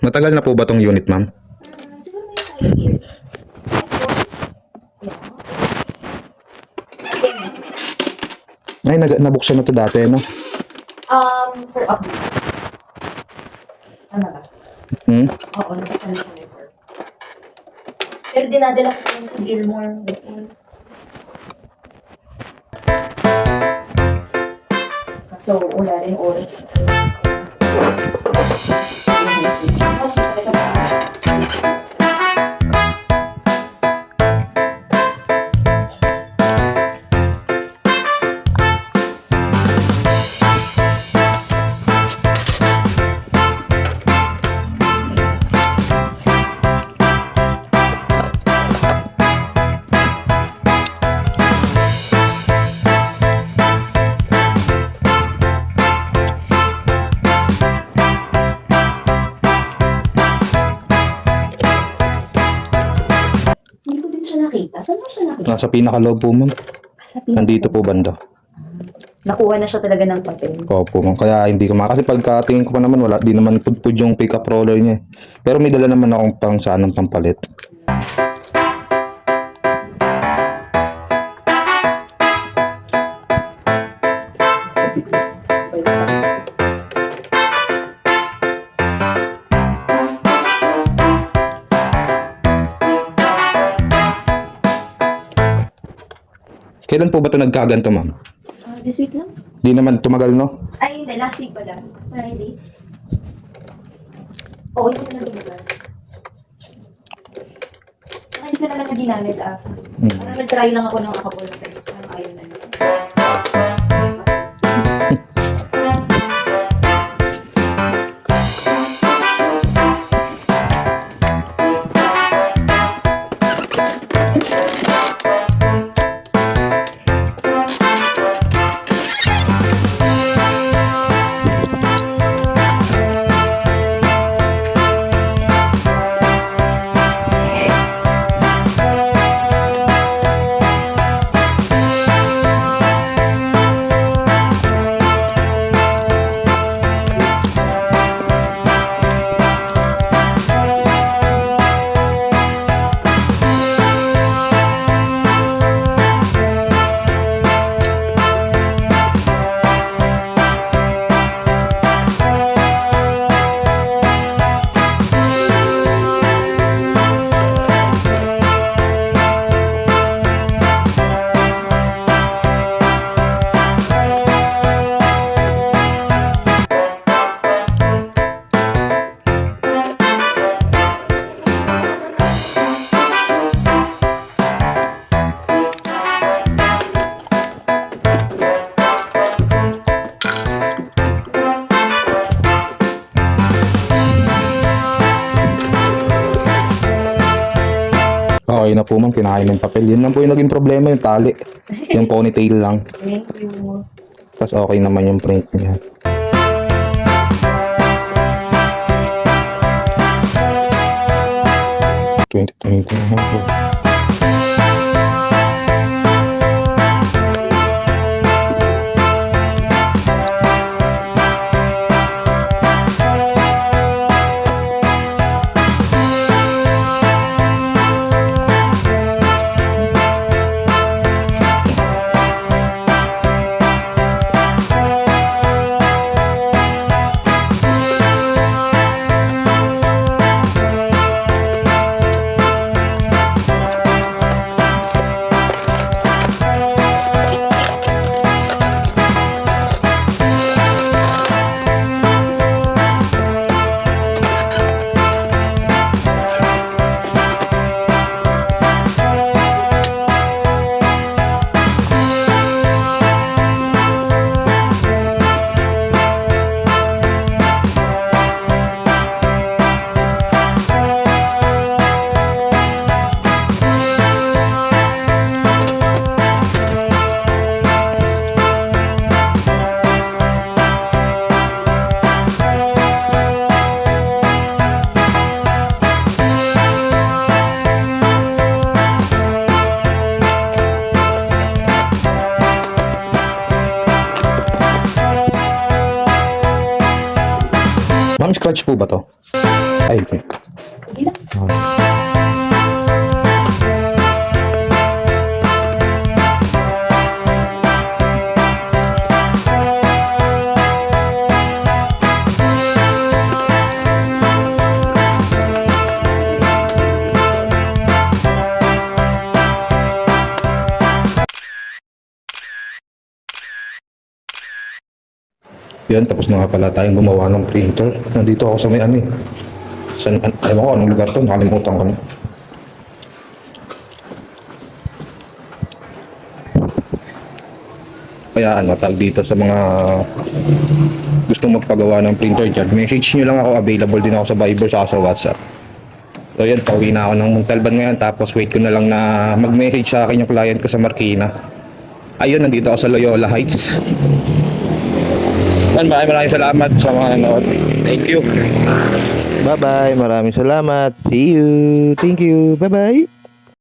Matagal na po ba tong unit, ma'am? Siguro may 5 years. Ay, nabuksan na to dati, no? For update. Ano ba? Oo, nabuksan na siya before. Pero dinadala ko yun sa Gilmore before. So, wala rin oras. Hindi ko din siya nakita. Saan mo siya nakita? Nasa pinakaloob po, ma'am. Sa pinaka- Nandito po banda. Nakuha na siya talaga ng papel. Opo, ma'am. Kaya hindi ko kasi pagkatingin ko pa naman, wala. Di naman pudpud yung pick-up roller niya. Pero may dala naman akong pang sanang pampalit. Kailan po ba ito nagkaganto, ma'am? This week lang? Di naman tumagal, no? Ay, hindi. Last week pala. Friday. Oo, hindi ko na lumitan. Hindi ko naman na ginamit ah. Parang nag-try lang ako ng couple of times. Parang ayaw na yun. Okay na po, ma'am. Kinain ng papel. Yun lang po yung naging problema, yung tali. Yung ponytail lang. Thank you. Tapos okay naman yung print niya. Ma'am, scratch po ba to? Ay, Sige lang. yan, tapos na nga pala tayong gumawa ng printer. Nandito ako sa may ano eh. Ewan ko, anong lugar to? Nakalimutan ko na. Kaya ano, tag dito sa mga gustong magpagawa ng printer dyan, message nyo lang ako, available din ako sa Viber sa WhatsApp. So yan, pauwi na ako ng Montalban ngayon, tapos wait ko na lang na mag-message sa akin yung client ko sa Marikina. Ayun, nandito ako sa Loyola Heights. Yan, maraming salamat sa mga nanood. Thank you. Bye-bye, maraming salamat. See you. Thank you. Bye-bye.